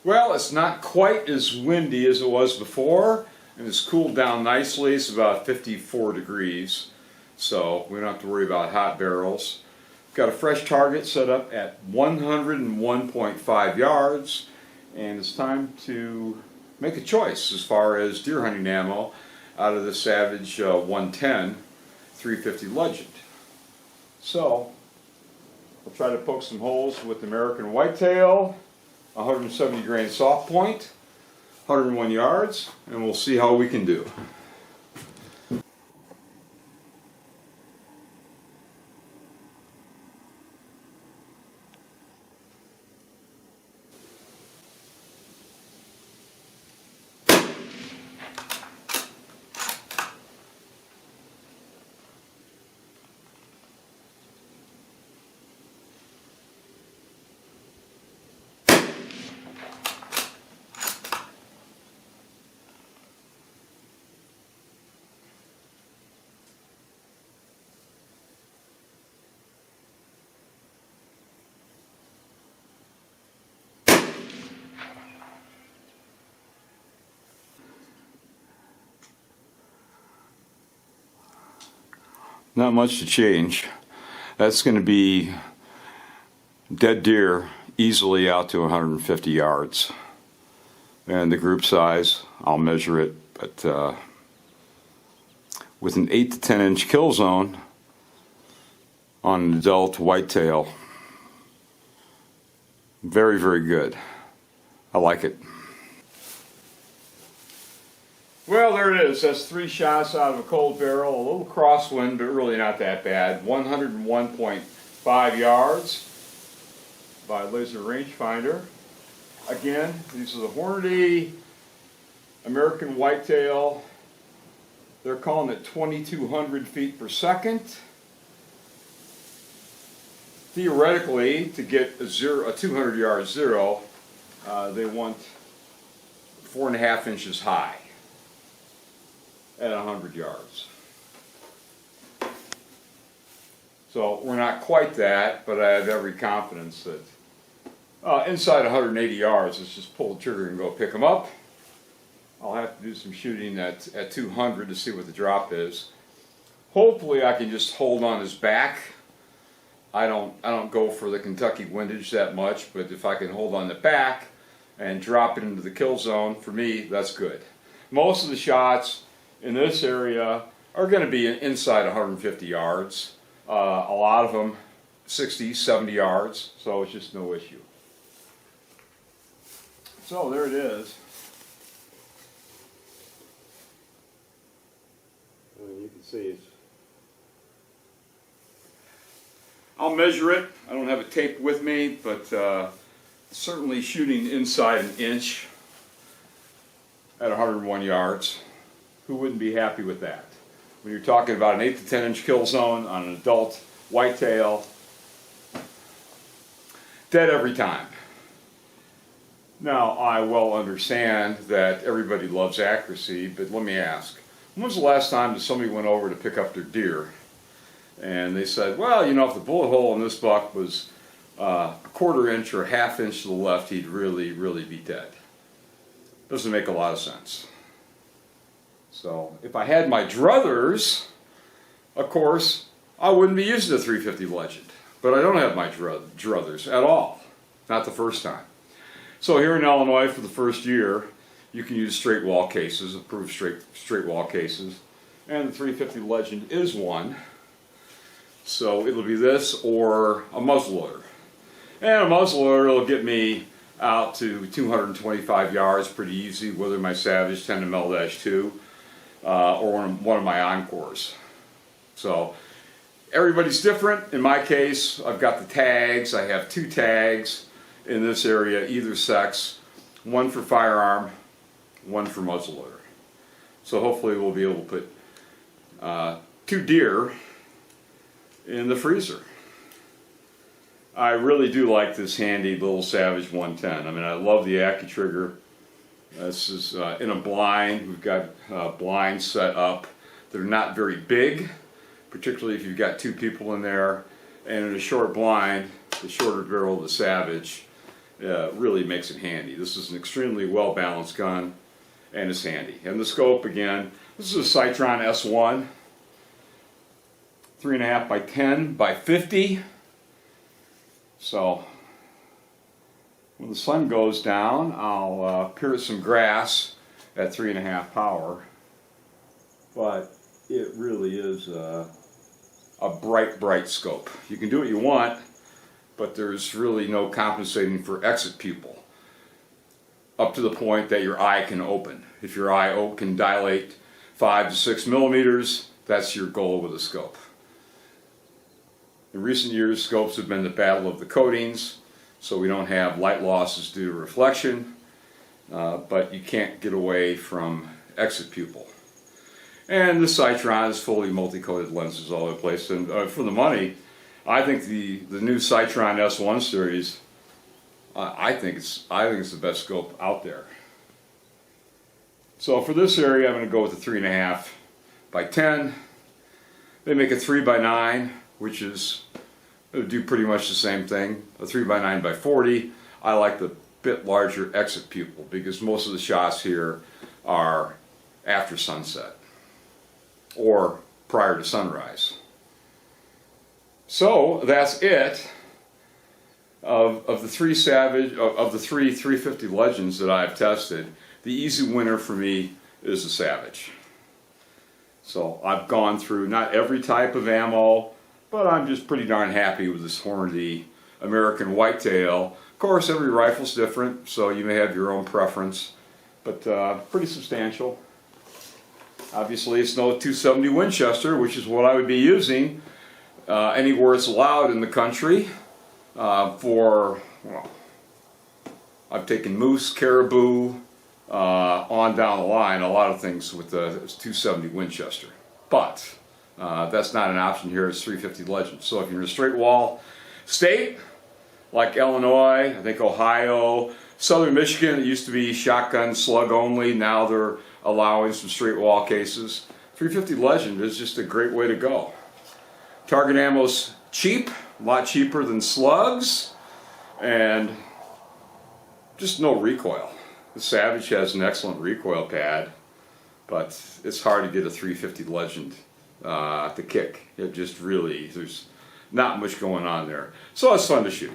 Well, it's not quite as windy as it was before, and it's cooled down nicely. It's about 54 degrees, so we don't have to worry about hot barrels. Got a fresh target set up at 101.5 yards, and it's time to make a choice as far as deer hunting ammo out of the Savage 110 350 Legend. So, I'll try to poke some holes with American Whitetail, 170 grain soft point, 101 yards, and we'll see how we can do. Not much to change. That's going to be dead deer easily out to 150 yards. And the group size, I'll measure it, but with an 8 to 10 inch kill zone on an adult whitetail, very, very good. I like it. Well, there it is. That's 3 shots out of a cold barrel. A little crosswind, but really not that bad. 101.5 yards by laser rangefinder. Again, these are the Hornady American Whitetail. They're calling it 2,200 feet per second. Theoretically, to get a 200-yard zero, they want 4.5 inches high at 100 yards. So we're not quite that, but I have every confidence that inside 180 yards, let's just pull the trigger and go pick them up. I'll have to do some shooting at 200 to see what the drop is. Hopefully I can just hold on his back. I don't go for the Kentucky windage that much, but if I can hold on the back and drop it into the kill zone, for me, that's good. Most of the shots in this area are going to be inside 150 yards. A lot of them 60, 70 yards, so it's just no issue. So there it is. You can see it. I'll measure it. I don't have it taped with me, but certainly shooting inside an inch at 101 yards. Who wouldn't be happy with that? When you're talking about an 8 to 10 inch kill zone on an adult whitetail, dead every time. Now, I well understand that everybody loves accuracy, but let me ask, when was the last time that somebody went over to pick up their deer and they said, well, you know, if the bullet hole in this buck was a 1/4 inch or a 1/2 inch to the left, he'd really, really be dead? Doesn't make a lot of sense. So if I had my druthers, of course, I wouldn't be using the 350 Legend. But I don't have my druthers at all. Not the first time. So here in Illinois for the first year, you can use straight wall cases, approved straight wall cases. And the 350 Legend is one. So it'll be this or a muzzleloader. And a muzzleloader will get me out to 225 yards pretty easy, whether my Savage 10 ML-2 or one of my Encores. So everybody's different. In my case, I've got the tags. I have 2 tags in this area, either sex, one for firearm, one for muzzleloader. So hopefully we'll be able to put 2 deer in the freezer. I really do like this handy little Savage 110. I mean, I love the AccuTrigger. This is in a blind. We've got blinds set up. They're not very big, particularly if you've got 2 people in there. And in a short blind, the shorter barrel of the Savage really makes it handy. This is an extremely well balanced gun, and it's handy. And the scope, again, this is a Citron S1, 3.5 by 10 by 50. So when the sun goes down, I'll pierce some grass at 3.5 power. But it really is a bright scope. You can do what you want, but there's really no compensating for exit pupil up to the point that your eye can open. If your eye can dilate 5 to 6 millimeters, that's your goal with a scope. In recent years, scopes have been the battle of the coatings, so we don't have light losses due to reflection, but you can't get away from exit pupil. And the Citron is fully multi-coated lenses all over the place, and for the money, I think the new Citron S1 series, I think it's the best scope out there. So for this area, I'm going to go with the 3.5 by 10. They make a 3 by 9, which is, it would do pretty much the same thing. A 3 by 9 by 40. I like the bit larger exit pupil because most of the shots here are after sunset or prior to sunrise. So that's it of the three Savage of the three 350 Legends that I've tested. The easy winner for me is the Savage. So I've gone through not every type of ammo, but I'm just pretty darn happy with this hornady American whitetail. Of course, every rifle's different, so you may have your own preference, but pretty substantial. Obviously, it's no 270 Winchester, which is what I would be using anywhere it's allowed in the country for, well, I've taken moose, caribou, on down the line, a lot of things with the 270 Winchester. But that's not an option here. It's 350 Legends. So if you're in a straight wall state, like Illinois, I think Ohio, Southern Michigan, it used to be shotgun slug only. Now they're allowing some straight wall cases. 350 Legend is just a great way to go. Target ammo's cheap, a lot cheaper than slugs, and just no recoil. The Savage has an excellent recoil pad, but it's hard to get a 350 Legend to kick. It just really, there's not much going on there. So it's fun to shoot.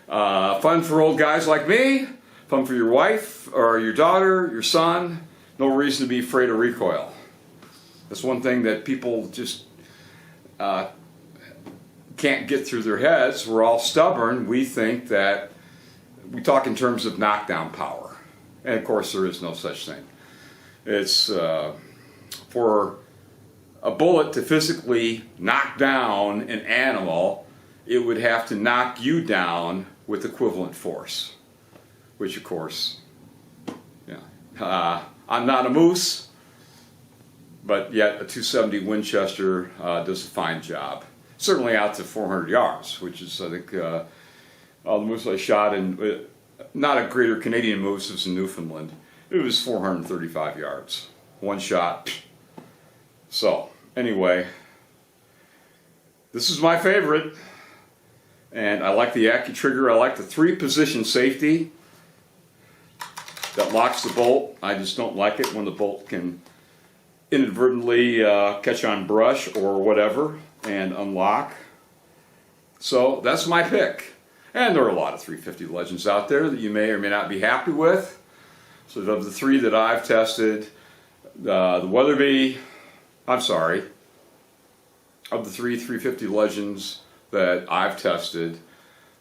Fun for old guys like me, fun for your wife or your daughter, your son. No reason to be afraid of recoil. That's one thing that people just can't get through their heads. We're all stubborn. We think that we talk in terms of knockdown power. And of course there is no such thing. It's for a bullet to physically knock down an animal, it would have to knock you down with equivalent force. Which of course, yeah. I'm not a moose, but yet a 270 Winchester does a fine job. Certainly out to 400 yards, which is, I think, all the moose I shot in, not a greater Canadian moose, it was in Newfoundland. It was 435 yards. One shot. So, anyway, this is my favorite. And I like the AccuTrigger. I like the 3-position safety that locks the bolt. I just don't like it when the bolt can inadvertently catch on brush or whatever and unlock. So that's my pick. And there are a lot of 350 Legends out there that you may or may not be happy with. So of the 3 that I've tested, the Weatherby, I'm sorry, of the 350 Legends that I've tested,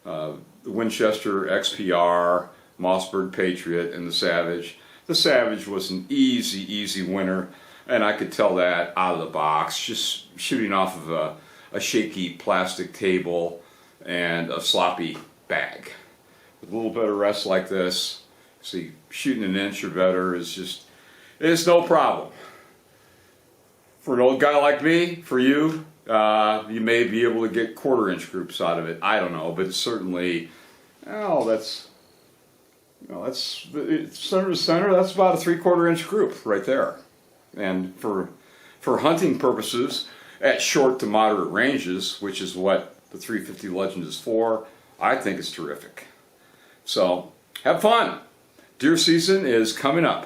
the Winchester XPR, Mossberg Patriot, and the Savage was an easy winner, and I could tell that out of the box, just shooting off of a shaky plastic table and a sloppy bag. With a little bit of rest like this, see, shooting an inch or better is just, it's no problem. For an old guy like me, for you, you may be able to get 1/4-inch groups out of it. I don't know, but it's certainly, well, that's, you know, that's center to center. That's about a 3/4-inch group right there. And for hunting purposes, at short to moderate ranges, which is what the 350 Legend is for, I think it's terrific. So have fun. Deer season is coming up.